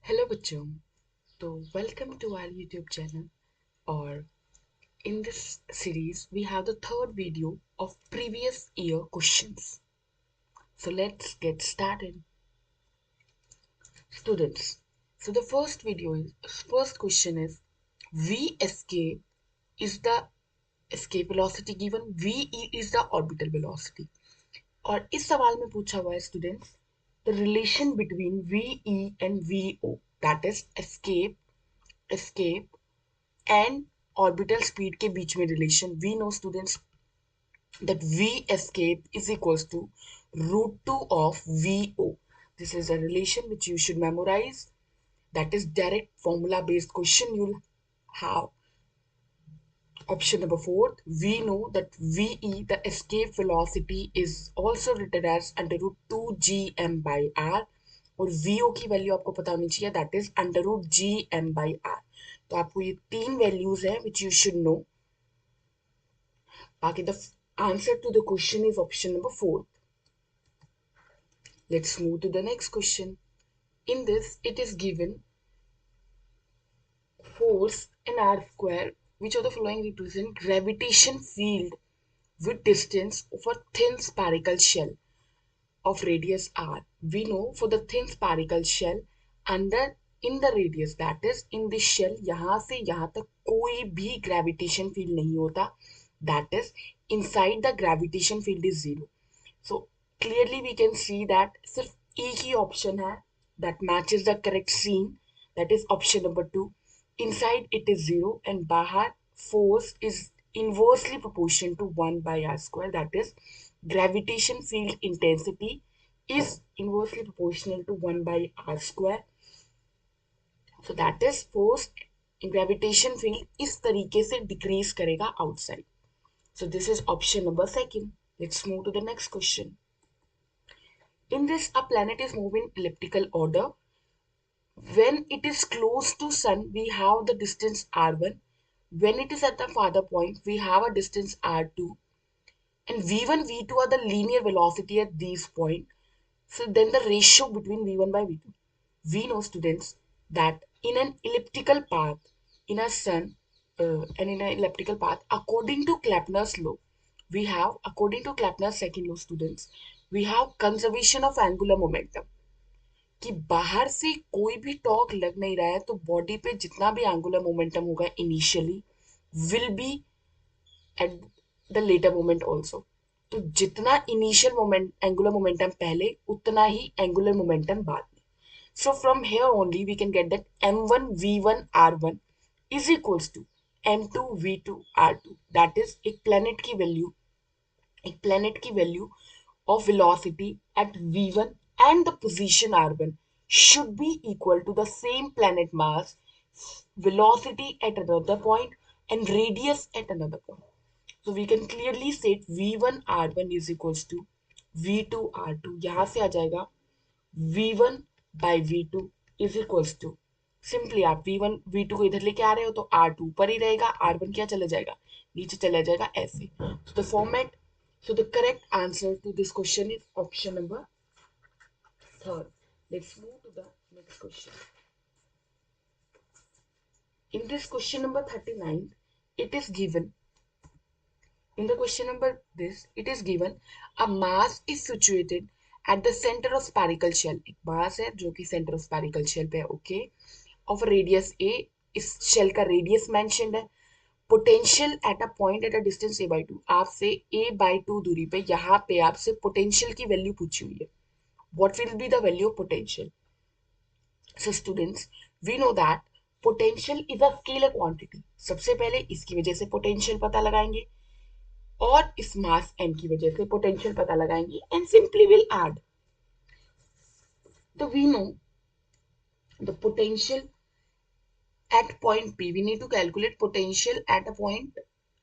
Hello बच्चों। तो welcome to our YouTube channel और in this series we have the third video of previous year questions. So let's get started. Students, so the first question is V escape is the escape velocity given, VE is the orbital velocity. और इस सवाल में पूछा हुआ है students the relation between VE and VO, that is escape and orbital speed के बीच में relation we know students that V escape is equals to root 2 of VO. This is a relation which you should memorize. That is direct formula based question. You'll have option number 4. We know that VE, the escape velocity, is also written as under root 2 GM by R. और VO की value आपको पता होनी चाहिए, that is under root GM/R. तो आपको ये तीन वैल्यूज है विच यू शुड नो. बाकी the answer to the question is option number 4. Let's move to the next question. In this, it is given force in R square. Which of the following represent gravitation field with distance of a thin spherical shell of radius R? We know for the thin spherical shell, under in the radius, that is in this shell, यहाँ से यहाँ तक कोई भी gravitation field नहीं होता. That is inside the gravitation field is zero. So clearly we can see that सिर्फ एक ही option है that matches the correct scene, that is option number 2. Inside it is 0 and बाहर force is inversely proportional to 1 by r square, that is gravitation field intensity is inversely proportional to 1 by r square. So that is force in gravitation field इस तरीके से decrease करेगा outside. So this is option number 2. Let's move to the next question. In this, a planet is moving elliptical order. When it is close to sun, we have the distance r1. When it is at the farther point, we have a distance r2. And v1, v2 are the linear velocity at these points. So then the ratio between v1 by v2. We know, students, that in an elliptical path, in a sun, and in an elliptical path, according to Kepler's law, according to Kepler's second law, students, we have conservation of angular momentum. कि बाहर से कोई भी torque लग नहीं रहा है तो बॉडी पे जितना भी एंगुलर मोमेंटम होगा initially will be at the later moment also. तो जितना इनिशियल मोमेंट एंगुलर मोमेंटम पहले उतना ही एंगुलर मोमेंटम बाद में. So from here only we can get that m1v1r1 is equals to m2v2r2. That is एक planet की value of velocity at v1 and the position r1 should be equal to the same planet mass, velocity at another point, and radius at another point. So we can clearly state v1 r1 is equals to v2 r2. यहाँ से आ जाएगा v1 by v2 is equals to, simply आप v1 v2 को इधर लेके आ रहे हो तो r2 ऊपर ही रहेगा, r1 क्या चला जाएगा नीचे चला जाएगा ऐसे. So the format, so the correct answer to this question is option number 3rd. Let's move to the next question. In this question number 39, it is given, in the question number this, it is given a mass is situated at the center of spherical shell. एक mass है जो कि center of spherical shell पे है, okay, of radius a. इस shell का radius mentioned है. Potential at a point eight a distance a by 2. आपसे a by 2 दूरी पे यहाँ पे आपसे पोटेंशियल की वैल्यू पूछी हुई है. What will be the value of potential? So students, we know that potential is a scalar quantity. सबसे पहले इसकी वजह से पोटेंशियल पता लगाएंगे और इस मास m की वजह से पोटेंशियल पता लगाएंगे एंड सिंपली विल ऐड. तो we know the potential at point P, we need to calculate potential at a point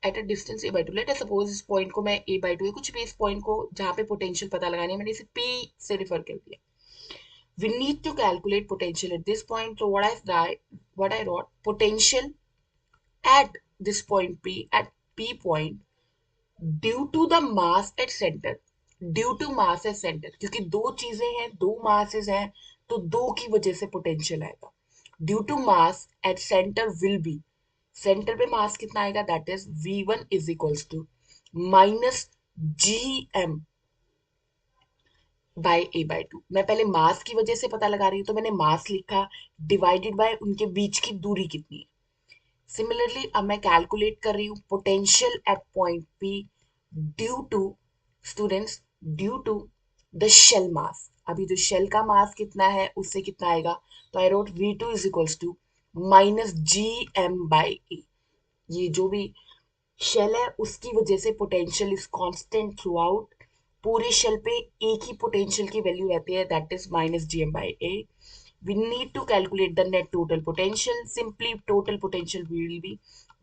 at a distance a by 2. Let us suppose इस point को मैं a by 2 है, कुछ भी इस point को जहाँ पे potential पता लगानी है मैंने इसे P से refer कर दिया. We need to calculate potential at this point. So what I wrote potential at this point P, at P point, due to the mass at center. Due to mass at centre, क्योंकि दो चीजें हैं, दो masses हैं, तो 2 की वजह से पोटेंशियल आएगा। Due to mass at centre will be, centre पे मास कितना आएगा, that is V1 is equals to minus GM by A/2। मैं पहले मास की वजह से पता लगा रही हूँ, तो मैंने मास लिखा डिवाइडेड बाय उनके बीच की दूरी कितनी है। सिमिलरली अब मैं कैलकुलेट कर रही हूँ potential at point P due to, students, due to the shell mass. अभी जो शेल का मास कितना है उससे कितना आएगा, तो I wrote V2 is equals to minus GM/A। ये जो भी शेल है उसकी वजह से potential is constant throughout, पूरे शेल पे एक ही पोटेंशियल की वैल्यू रहती है, that is minus GM/A। we need to calculate the net total potential. Simply total potential will be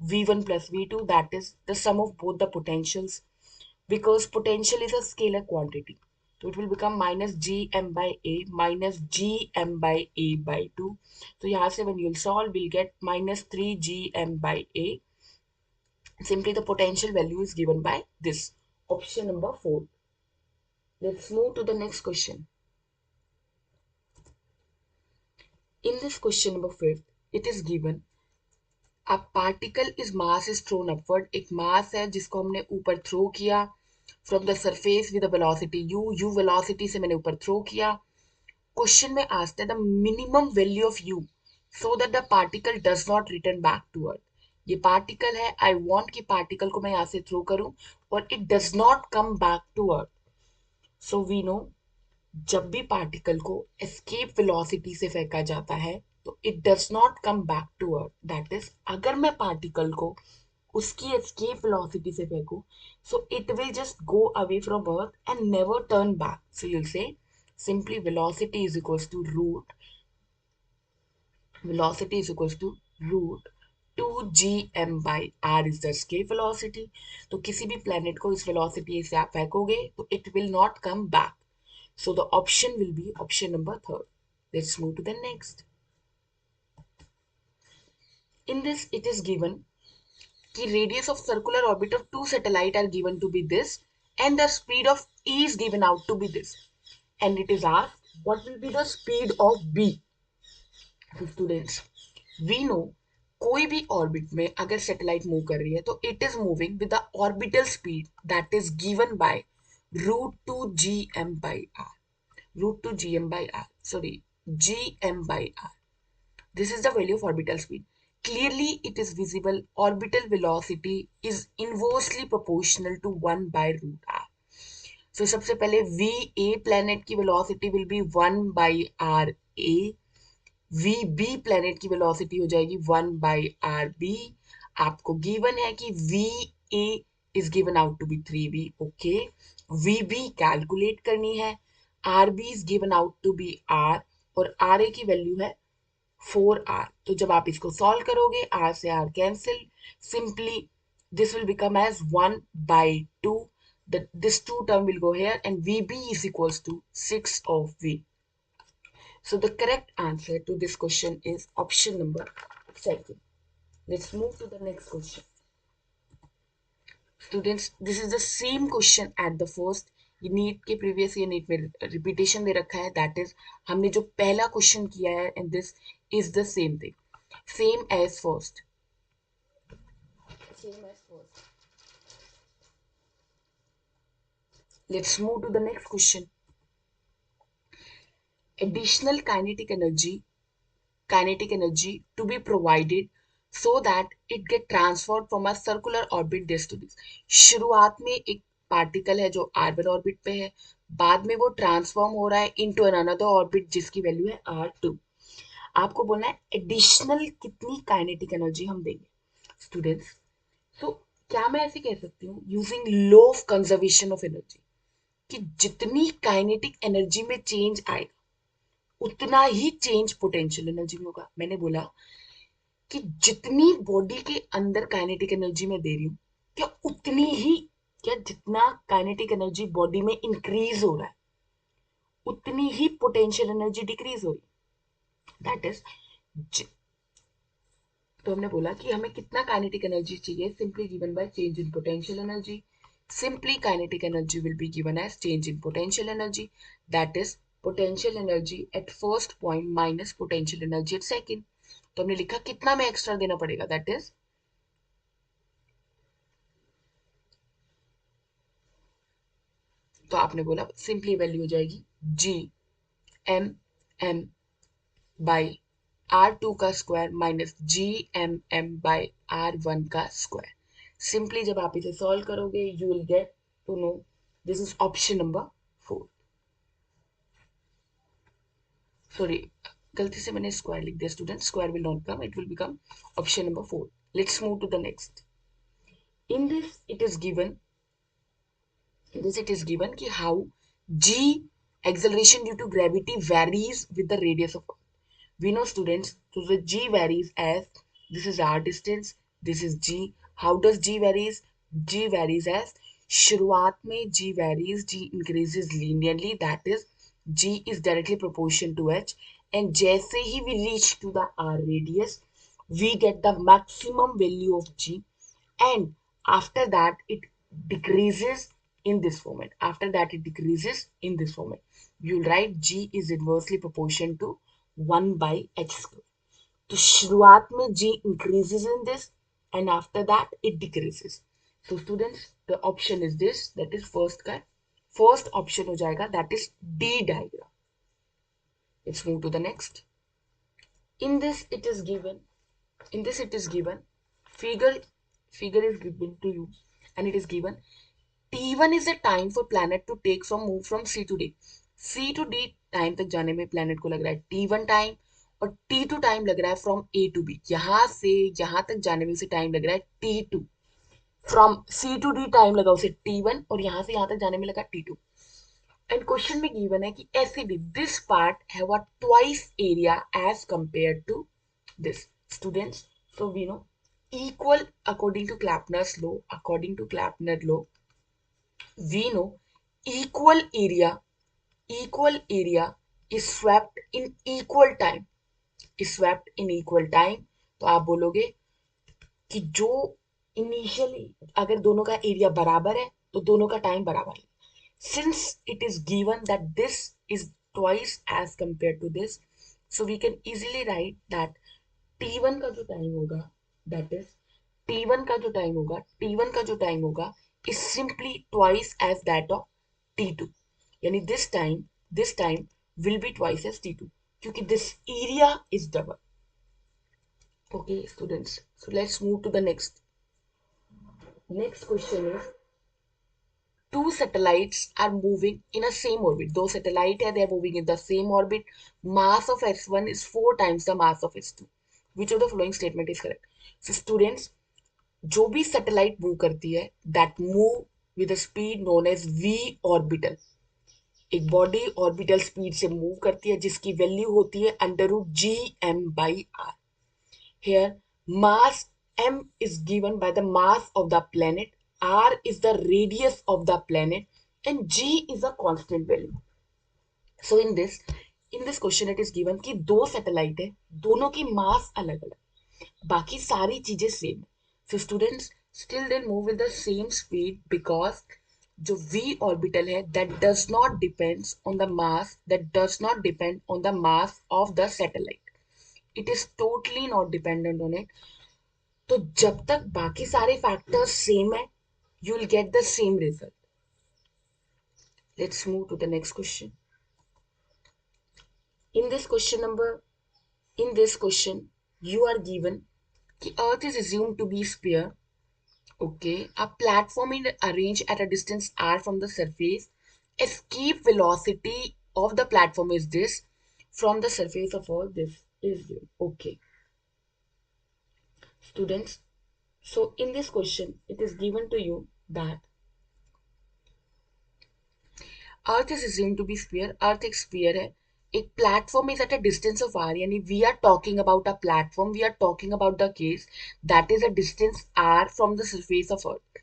V1 plus V2, that is the sum of both the potentials, because potential is a scalar quantity, so it will become minus GM/A minus GM/A/2। तो यहाँ से when you'll solve we'll get minus 3 GM/A। Simply the potential value is given by this, option number 4। Let's move to the next question. In this question number 5, it is given a particle is mass is thrown upward। एक मास है जिसको हमने ऊपर throw किया from the surface with velocity u velocity से मैंने ऊपर throw किया। क्वेश्चन में आस्क्ड है the minimum value of u so that the particle does not return back to earth. ये पार्टिकल है, आई वांट कि पार्टिकल को मैं यहाँ से थ्रो करूं और it does not come back to earth. So we know जब भी पार्टिकल को एस्केप वेलोसिटी से फेंका जाता है तो it does not come back to earth. That is अगर मैं पार्टिकल को उसकी एस्केप वेलोसिटी से फेंकू, so it will just go away from earth and never turn back. So you will say simply velocity is equals to root, velocity is equals to root 2gm/r is the escape velocity। तो किसी भी planet को इस velocity से आप फेंकोगे तो it will not come back। So the option will be option number 3rd। Let's move to the next। In this it is given कि radius of circular orbit of two satellites are given to be this and the speed of E is given out to be this, and it is asked what will be the speed of B। Students we know कोई भी orbit में अगर satellite move कर रही है तो it is moving with the orbital speed that is given by root 2 GM/r, root 2 GM/r, sorry GM/r। this is the value of orbital speed। clearly it is visible orbital velocity is inversely proportional to 1 by root r। so सबसे पहले VA planet की velocity will be 1 by RA, VB planet की velocity हो जाएगी 1/RB। आपको given है कि VA is given out to be 3B। Okay, VB calculate करनी है, RB is given out to be R और RA की वैल्यू है 4R। तो जब आप इसको सॉल्व करोगे R से R cancel, simply this will become as 1/2। This 2 term will go here and VB is equals to 6 of V। So the correct answer to this question is option number 2nd। Let's move to the next question। Students, this is the same question at the first। ये NEET के previous year NEET में repetition दे रखा है, that is हमने जो पहला question किया है and this is the same thing, same as first, same as first. Let's move to the next question. additional kinetic energy to be provided so that it get transferred from a circular orbit this to this। शुरुआत में एक particle है जो R1 orbit पे है, बाद में वो ट्रांसफॉर्म हो रहा है इनटू अनदर ऑर्बिट जिसकी वैल्यू है R2। आपको बोलना है एडिशनल कितनी काइनेटिक एनर्जी हम देंगे। स्टूडेंट्स, तो क्या मैं ऐसे कह सकती हूँ using law of conservation of energy कि जितनी काइनेटिक एनर्जी में चेंज आएगा उतना ही चेंज पोटेंशियल एनर्जी में होगा। मैंने बोला कि जितनी बॉडी के अंदर काइनेटिक एनर्जी में दे रही हूँ, क्या उतनी ही, क्या जितना काइनेटिक एनर्जी बॉडी में इंक्रीज हो रहा है उतनी ही पोटेंशियल एनर्जी डिक्रीज हो रही है। दैट इज, तो हमने बोला कि हमें कितना काइनेटिक एनर्जी चाहिए, simply given by change in potential energy. Simply kinetic energy will be given as change in potential energy, that is potential energy at first point minus potential energy at second. तो हमने लिखा कितना में extra देना पड़ेगा, that is, तो आपने बोला सिंपली वैल्यू हो जाएगी जी एम एम बाई R2 का square minus G M M by R1 का स्क्वायर। सिंपली जब आप इसे सॉल्व करोगे you will get to know this is option number 4। Sorry, गलती से मैंने स्क्वायर लिख दिया student, square will not come, it will become option number 4। Let's move to the next. In this it is given, in this it is given कि how g acceleration due to gravity varies with the radius of earth. We know students, so the g varies as, this is r distance, this is g. How does g varies? G varies as, शुरुआत में g varies, g increases linearly, that is g is directly proportional to h, and जैसे ही we reach to the r radius we get the maximum value of g, and after that it decreases in this format. After that it decreases in this format. You'll write g is inversely proportional to 1 by h square. तो शुरुआत में g increases in this and after that it decreases. So students, the option is this, that is first option हो जाएगा, that is D diagram. Let's move to the next. In this it is given, figure is given to you, and it is given T1 is the time for planet to take from move from C to D. C to D time तक जाने में planet को लग रहा है T1 time, और T2 time लग रहा है from A to B, यहां से यहां तक जाने में उसे टाइम लग रहा है T2। from C to D time लगा उसे T1 और यहां से यहां तक जाने में लगा T2। एंड क्वेश्चन में गिवन है कि ऐसे भी this part have a twice area as compare to this. Students, so we know equal according to Clapner law we know equal area is swept in equal time। तो आप बोलोगे कि जो इनिशियली अगर दोनों का एरिया बराबर है तो दोनों का टाइम बराबर है। Since it is given that this is twice as compare to this, so we can easily write that T1 का जो टाइम होगा, दैट इज T1 का जो टाइम होगा is simply twice as that of T2, यानी this time will be twice as T2 क्योंकि this area is double. Okay, students. So let's move to the next. Next question is, two satellites are moving in a same orbit. दो satellite है, they are moving in the same orbit. Mass of S1 is 4 times the mass of S2. Which of the following statement is correct? So students, जो भी satellite move करती है, that move with a speed known as v orbital. एक body orbital speed से move करती है जिसकी value होती है √G m/r। Here, mass m is given by the mass of the planet, r is the radius of the planet, and g is a constant value. So in this question it is given कि दो satellite है, दोनों की मास अलग अलग, बाकी सारी चीजें same. So students, still they move with the same speed because जो v orbital है that does not depend on the mass of the satellite. It is totally not dependent on it. तो जब तक बाकी सारे फैक्टर्स सेम है you will get the same result. Let's move to the next question. In this question you are given कि earth is assumed to be sphere. Okay, a platform is arranged at a distance r from the surface. Escape velocity of the platform is this, from the surface of all this is zero. Okay, students, so in this question it is given to you that earth is assumed to be sphere, earth एक sphere है, एक platform is at a distance of R, यानी we are talking about a platform, we are talking about the case that is a distance R from the surface of earth.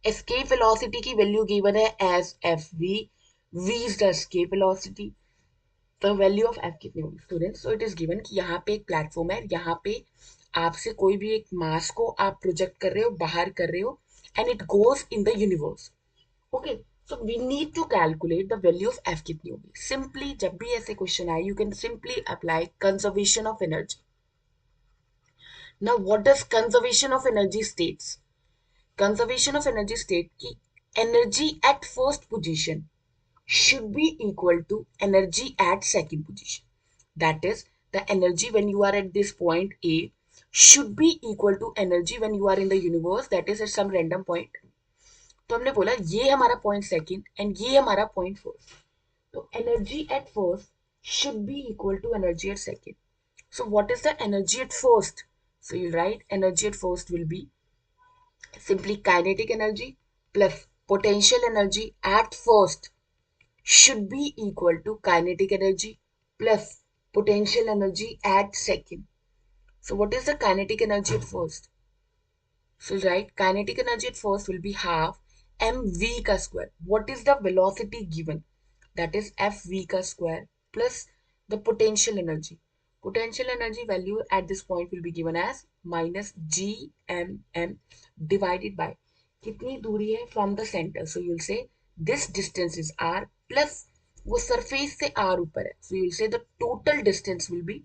Escape velocity की value given है as F V, V is the escape velocity, the value of F कितनी होगी students? So it is given कि यहाँ पे एक platform है, यहाँ पे आपसे कोई भी एक मास को आप प्रोजेक्ट कर रहे हो, बाहर कर रहे हो, and it goes in the universe. Okay, so we need to calculate the value of F कितनी होगी. सिंपली जब भी ऐसे क्वेश्चन आए, you can simply apply conservation of energy. Now what does conservation of energy states? Conservation of energy state की energy at first position should be equal to energy at second position. That is, the energy when you are at this point A should be equal to energy when you are in the universe, that is at some random point. तो हमने बोला ये हमारा point second and ये हमारा point first. तो energy at first should be equal to energy at second. So what is the energy at first? So you write energy at first will be simply kinetic energy plus potential energy at first should be equal to kinetic energy plus potential energy at second. So what is the kinetic energy at first? So right, kinetic energy at first will be half mv ka square. What is the velocity given? That is fv ka square plus the potential energy. Potential energy value at this point will be given as minus gmm divided by कितनी दूरी है from the center. So you'll say this distance is r plus वो surface से r ऊपर है. So you'll say the total distance will be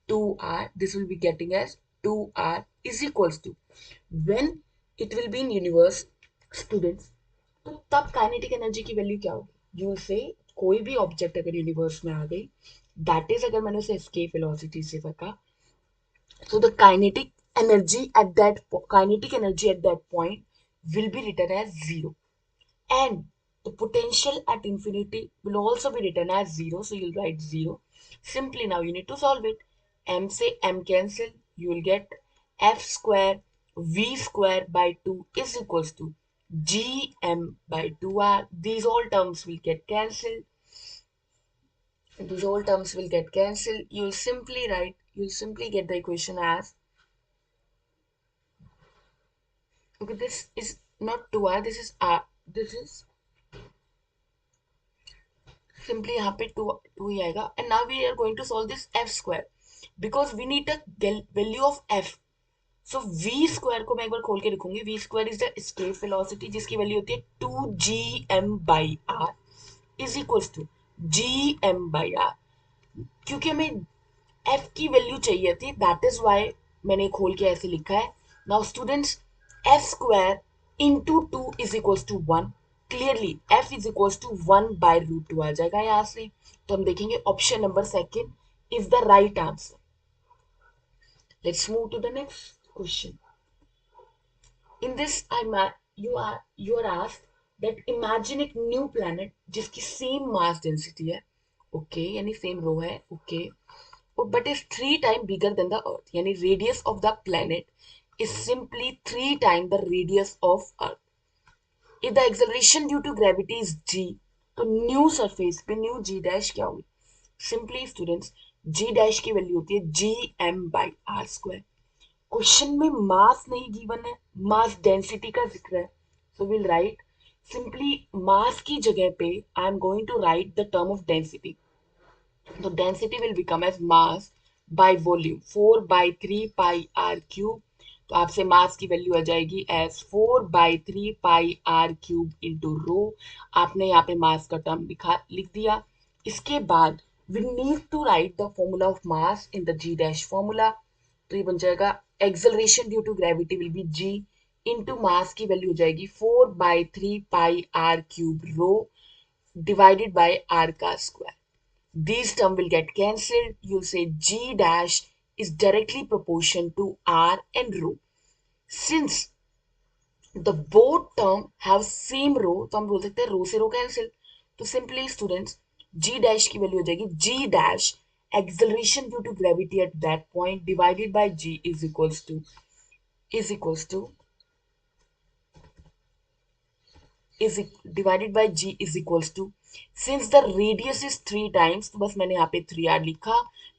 2r. This will be getting as 2r is equals to when it will be in universe students. तो तब kinetic energy की value क्या होगी? You से कोई भी ऑब्जेक्ट अगर यूनिवर्स में आ गई, दैट इज अगर मैंने उसे एस्केप वेलोसिटी से रखा, so the kinetic energy at that point will be written as 0, and the potential at infinity will also be written as 0, so you'll write 0. Simply now you need to solve it. M say m cancel, you will get f square v square by 2 is equals to gm by 2r. These all terms will get cancelled. You'll simply get the equation as, okay, this is not 2r, this is r, this is simply यहाँ पे 2 ही आएगा. And now we are going to solve this f square because we need the value of f. So v square को मैं एक बार खोल के लिखूंगी. v square is the escape velocity जिसकी वैल्यू होती है 2gm by r is equals to gm by r. क्योंकि हमें f की वैल्यू चाहिए थी, दैट इज वाई मैंने खोल के ऐसे लिखा है. Now students, f square into 2 is equals to 1. Clearly f is equals to 1 by root 2 आ जाएगा यहां से. तो हम देखेंगे option number second is the right answer. Let's move to the next question. In this, you are asked that imagine एक new planet जिसकी same mass density है, okay, यानी same रो है, okay, but is 3 times bigger than the earth. यानी radius of the planet is simply 3 times the radius of earth. If the acceleration due to gravity is g, तो new surface पे new g dash क्या होगी? Simply students, g dash की value होती है G M by R square. Question में mass नहीं given है, मास डेंसिटी का जिक्र है. So will write simply mass की जगह पे I am going to write the term of density. तो density will become as mass by volume 4 by 3 pi r cube. तो आपसे मास की वैल्यू आ जाएगी as 4 by 3 pi r cube into rho. आपने यहाँ पे मास का टर्म लिख दिया. इसके बाद we need to write the formula of mass in the G dash formula. तो ये बन जाएगा acceleration due to gravity will be G into mass की वैल्यू हो जाएगी 4 by 3 pi r cube rho divided by r का square. These terms will get cancelled. You'll say G dash is directly proportional to R and rho. Since the both term have same rho, तो हम बोल सकते हैं रो से रो cancel. तो simply students, G dash की value हो जाएगी G dash acceleration due to gravity at that point divided by G is equals to is divided by g is equals to, since the radius is 3 times, तो बस मैंने यहाँ पे 3r लिखा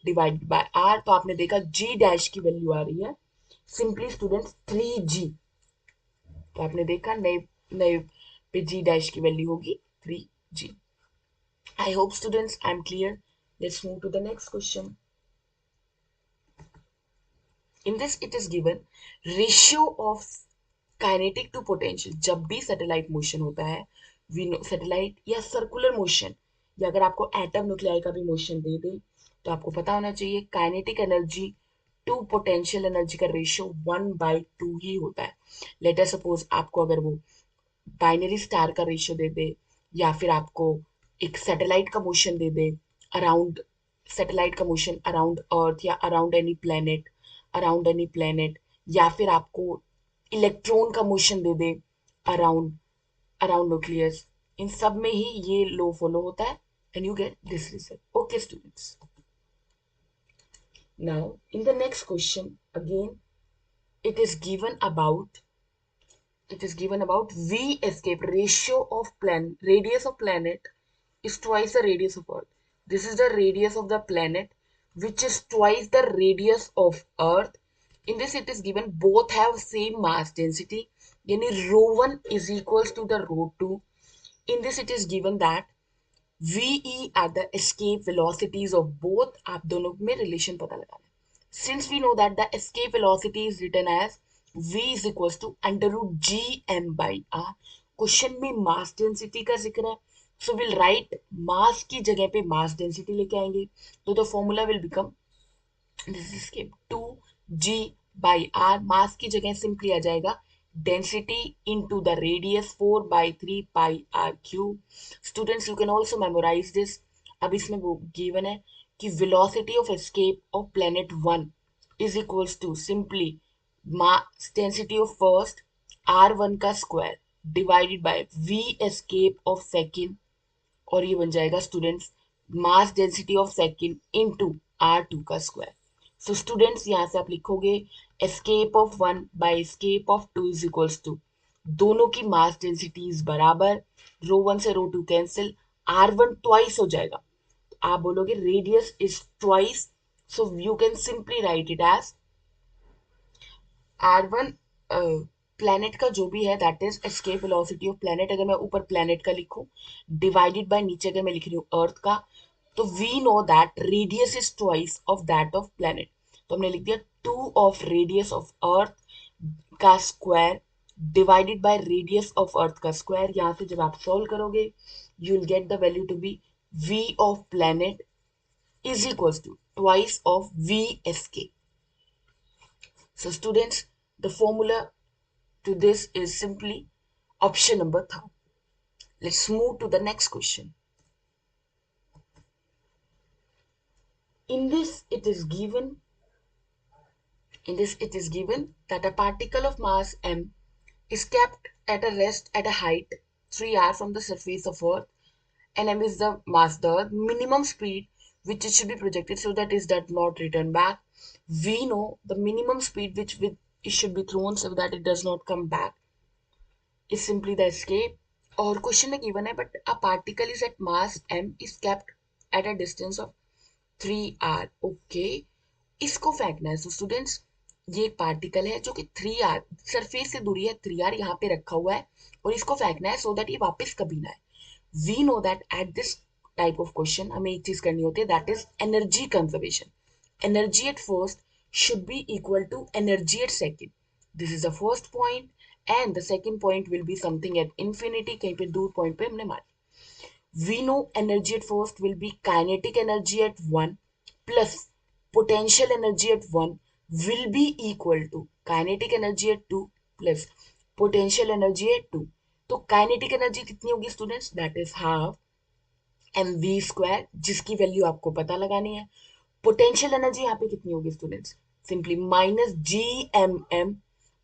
divided by r. तो आपने देखा g dash की वैल्यू आ रही है सिंपली स्टूडेंट्स 3g. तो आपने देखा नए नए पे g डैश की वैल्यू होगी 3g. I hope students I am clear. Let's move to the next question. In this it is given ratio of kinetic to potential. जब भी सैटेलाइट मोशन होता है वी नो सैटेलाइट या circular motion, या अगर आपको atom nuclei का भी मोशन दे दे तो आपको पता होना चाहिए kinetic energy to potential energy का रेशियो 1/2 ही होता है। लेटर सपोज आपको अगर वो बाइनरी स्टार का रेशियो दे दे, या फिर आपको एक सैटेलाइट का मोशन दे दे अराउंड, सैटेलाइट का मोशन अराउंड अर्थ या अराउंड एनी प्लेनेट, या फिर आपको इलेक्ट्रॉन का मोशन दे दे अराउंड अराउंड न्यूक्लियस, इन सब में ही ये लो फॉलो होता है and you get this result. Okay students, now in the next question again it is given about V escape ratio of radius of planet is twice the radius of Earth. This is the radius of the planet, which is twice the radius of Earth. In this, it is given both have same mass density. Yani rho1 is equals to the rho2. In this, it is given that VE are the escape velocities of both. आप दोनों में relation पता लगाना है. Since we know that the escape velocity is written as V is equals to under root g m by r. Question में mass density का जिक्र है, सो विल राइट मास की जगह पे मास डेंसिटी लेके आएंगे, तो the formula will become this is के 2g/r. मास की जगह सिंपली आ जाएगा density into the radius 4/3 πr3. Students you can also memorise this. अब इसमें वो गिवन है कि velocity of escape of planet 1 is equals to simply mass density of first r1 का square divided by v escape of second, और ये बन जाएगा students mass density of second into r2 का स्क्वायर. सो स्टूडेंट्स यहाँ से आप लिखोगे escape of 1 by escape of 2 is equals to, दोनों की मास डेंसिटीज बराबर, रो 1 से रो 2 कैंसिल, r1 ट्वाइस हो जाएगा, तो आप बोलोगे radius is twice, so you can simply write it as r1 planet का जो भी है that is escape velocity of planet. अगर मैं ऊपर प्लैनेट का लिखूं डिवाइडेड बाय नीचे अगर मैं लिख रही हूँ अर्थ का, तो we know that radius is twice of that of planet, तो हमने लिख दिया 2 ऑफ रेडियस ऑफ अर्थ का square divided by radius of earth का स्क्वायर. यहां से जब आप सॉल्व करोगे you will get the value to be v of planet is equals to twice of v escape. So students, the formula to this is simply option number 3. Let's move to the next question. In this it is given that a particle of mass m is kept at a rest at a height 3r from the surface of earth, and m is the mass, the minimum speed which it should be projected so that it does not return back. We know the minimum speed which it should be thrown so that it does not come back is simply the escape. और question में given है but a particle is at mass m is kept at a distance of 3r. Okay, इसको फेंकना है. So students ये एक particle है जो कि 3r सरफेस से दूरी है 3r यहाँ पे रखा हुआ है और इसको फेंकना है सो दैट ये वापस कभी ना आए. We know that at this type of question हमें एक चीज करनी होती है that is energy conservation. Energy at first should be equal to energy at second. This is the first point and the second point will be something at infinity. कहीं पे दूर point पे हमने मारी. We know energy at first will be kinetic energy at 1 plus potential energy at 1 will be equal to kinetic energy at 2 plus potential energy at 2. तो kinetic energy कितनी होगी students? That is half M V square, जिसकी value आपको पता लगानी है. Potential energy यहाँ पे कितनी होगी students? Simply minus G M M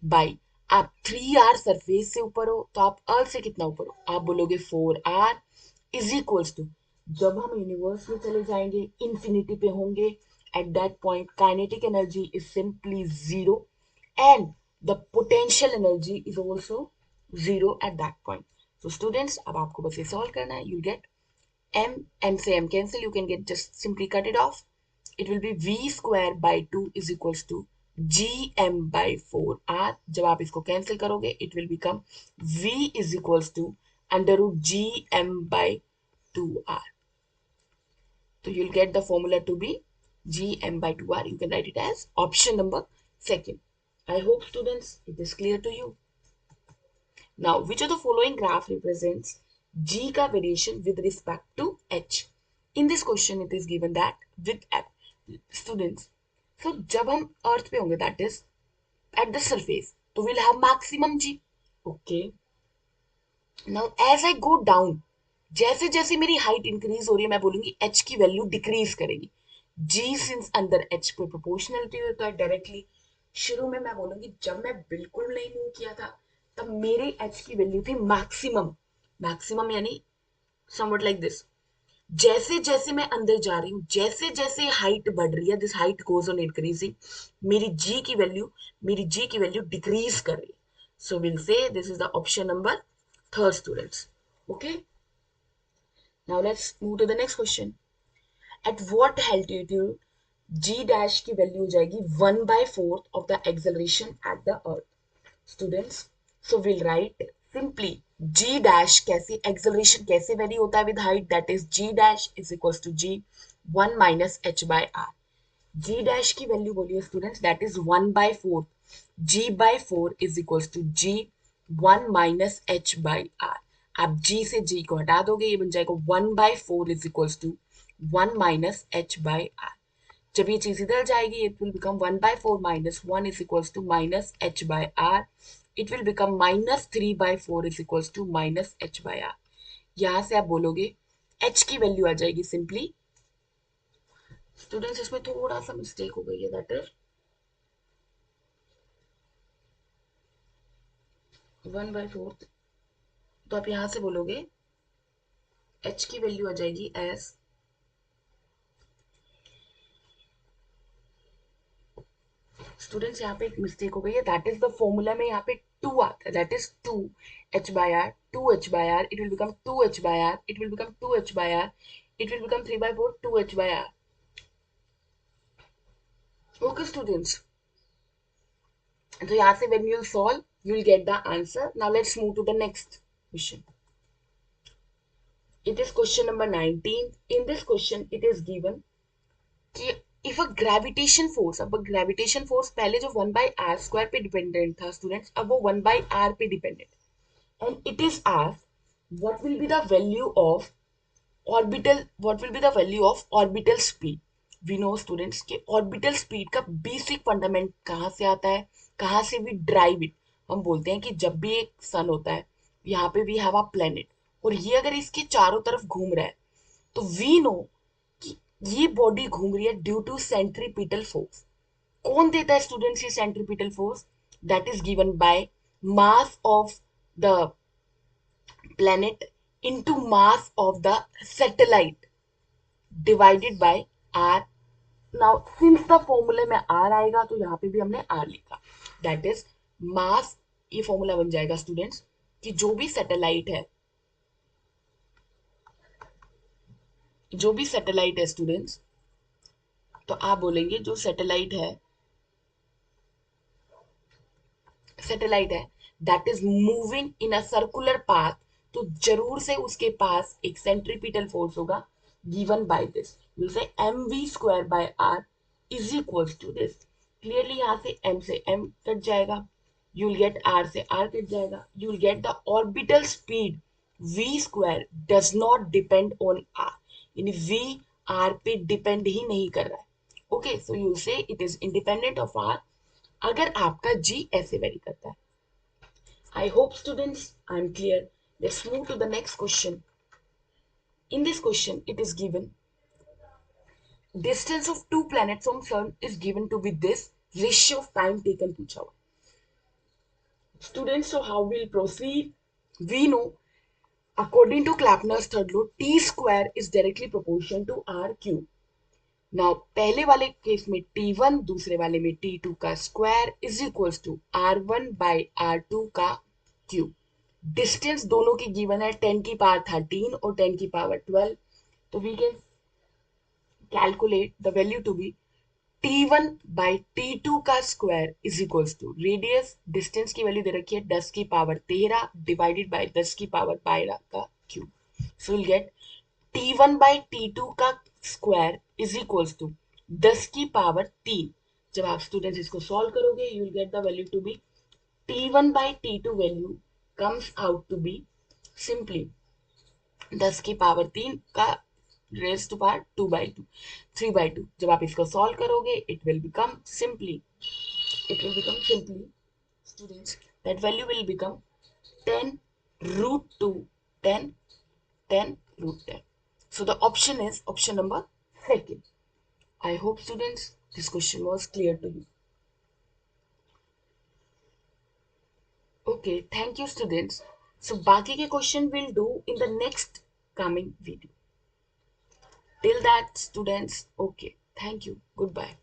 by, आप 3r सरफेस से ऊपर हो तो आप अर्थ से कितना ऊपर हो? आप बोलोगे 4r इज इक्वल्स टू, जब हम यूनिवर्स में चले जाएंगे इंफिनिटी पे होंगे at that point kinetic energy is simply zero and the potential energy is also zero at that point. So students अब आपको बस ये सॉल्व करना है. यू गेट m से m cancel, you can get just simply cut it off. It will be v square by 2 is equals to gm by 4r. जब आप इसको कैंसिल करोगे it will become v is equals to under root gm by 2r. So you'll get the formula to be gm by 2r. You can write it as option number second. I hope students it is clear to you. Now which of the following graph represents g का variation with respect to h. In this question it is given that with students, so जब हम earth पे होंगे that is at the surface, तो will have maximum g. Okay, now as I go down, जैसे जैसे मेरी height increase हो रही है मैं बोलूंगी h की वैल्यू डिक्रीज करेगी. g सिंस अंदर h पे प्रोपोर्शनलिटी होता है डायरेक्टली, शुरू में मैं बोलूंगी जब मैं बिल्कुल नहीं मूव किया था तब मेरी h की वैल्यू थी मैक्सिमम. मैक्सिमम यानी समवट लाइक दिस. जैसे जैसे मैं अंदर जा रही हूँ, जैसे जैसे हाइट बढ़ रही है, this height goes on increasing, मेरी जी की वैल्यू डिक्रीज कर रही है. So will say this is the option number third students. Okay, now let's move to the next question. At what altitude ji dash की value हो जाएगी 1/4 of the acceleration at the earth. Students, so will write simply g dash कैसे acceleration कैसे very होता है with height, that is g dash is equals to g 1 minus h by r. g dash की value बोलिए students, that is 1/4. g/4 is equals to g 1 minus h by r. आप g से g को हटा दोगे, ये बन जाएगा 1/4 is equals to 1 minus h by r. जब ये चीज इधर जाएगी it will become 1/4 minus 1 is equals to minus h by r. It will become minus 3/4 is equals to minus h by r. यहां से आप बोलोगे h की वैल्यू आ जाएगी सिंपली. स्टूडेंट्स, इसमें थोड़ा सा मिस्टेक हो गई है, दैट इज 1/4. तो आप यहां से बोलोगे h की वैल्यू आ जाएगी एस, स्टूडेंट्स यहाँ पे एक मिस्टेक हो गई है, दैट इज द फॉर्मूला में यहाँ पे 2 आता है, that is 2 h by r, 2 h by r, it will become 2 h by r, it will become 2 h by r, it will become 3/4 2 h by r. Okay students, तो यहाँ से when you will solve you will get the answer. Now let's move to the next question. It is question number 19. In this question it is given कि if a gravitation force, अब gravitation force पहले जो 1/r² पे dependent था students, अब वो 1/r पे dependent, and it is asked what will be the value of orbital speed. We know students कि orbital speed का बेसिक फंडामेंट कहाँ से आता है, कहाँ से we drive it. हम बोलते हैं कि जब भी एक सन होता है, यहाँ पे we have a planet, और ये अगर इसके चारों तरफ घूम रहा है, तो वी नो कि ये बॉडी घूम रही है ड्यू टू सेंट्रीपिटल फोर्स. कौन देता है स्टूडेंट्स ये centripetal force? That is given by mass of the planet into mass of the satellite divided by r. Now since the फॉर्मूले में r आएगा तो यहाँ पे भी हमने r लिखा, दैट इज मास. ये फॉर्मूला बन जाएगा स्टूडेंट्स कि जो भी सैटेलाइट है स्टूडेंट्स, तो आप बोलेंगे जो सैटेलाइट है that is moving in a circular path, तो जरूर से उसके पास एक सेंट्रीपिटल फोर्स होगा given by this, will say mv² by r is equals to this. Clearly यहाँ से m से m कट जाएगा, यू विल गेट r से r कट जाएगा, you will get the orbital speed v² does not depend on r, यानी v r पे depend ही नहीं कर रहा है. ओके, सो यू से it is independent of r अगर आपका g ऐसे वेरी करता है. I hope students I am clear. Let's move to the next question. In this question, it is given distance of two planets from sun is given to with this ratio of time taken पूछा हुआ. Students, so how we'll proceed? We know according to Clapner's third law, t square is directly proportional to r cube. Now पहले वाले case में t1, दूसरे वाले में t2 का square is equals to r1 by r2 का cube. Distance दोनों की गिवन है 10 की पावर 13 और 10 की पावर 12, तो we can calculate the value to be t1 by t2 का square is equals to radius, distance की वैल्यू दे रखी है 10 की पावर 13 डिवाइडेड बाई 10 की पावर 12 का cube. So will get t1 by t2 का स्क्वायर इज इक्वल्स टू 10 की पावर 3. जब आप स्टूडेंट्स इसको सॉल्व करोगे you will get the value to be t1 by t2 value comes out to be simply 10 की power 3 का raise to power 2/2, 3/2। जब आप इसको सॉल्व करोगे it will become simply students, that value will become 10 root 2, 10, 10 root 10. So the option is option number second. I hope students this question was clear to you. Okay, thank you students. So बाकी के question we'll do in the next coming video. Till that students, okay, thank you, goodbye.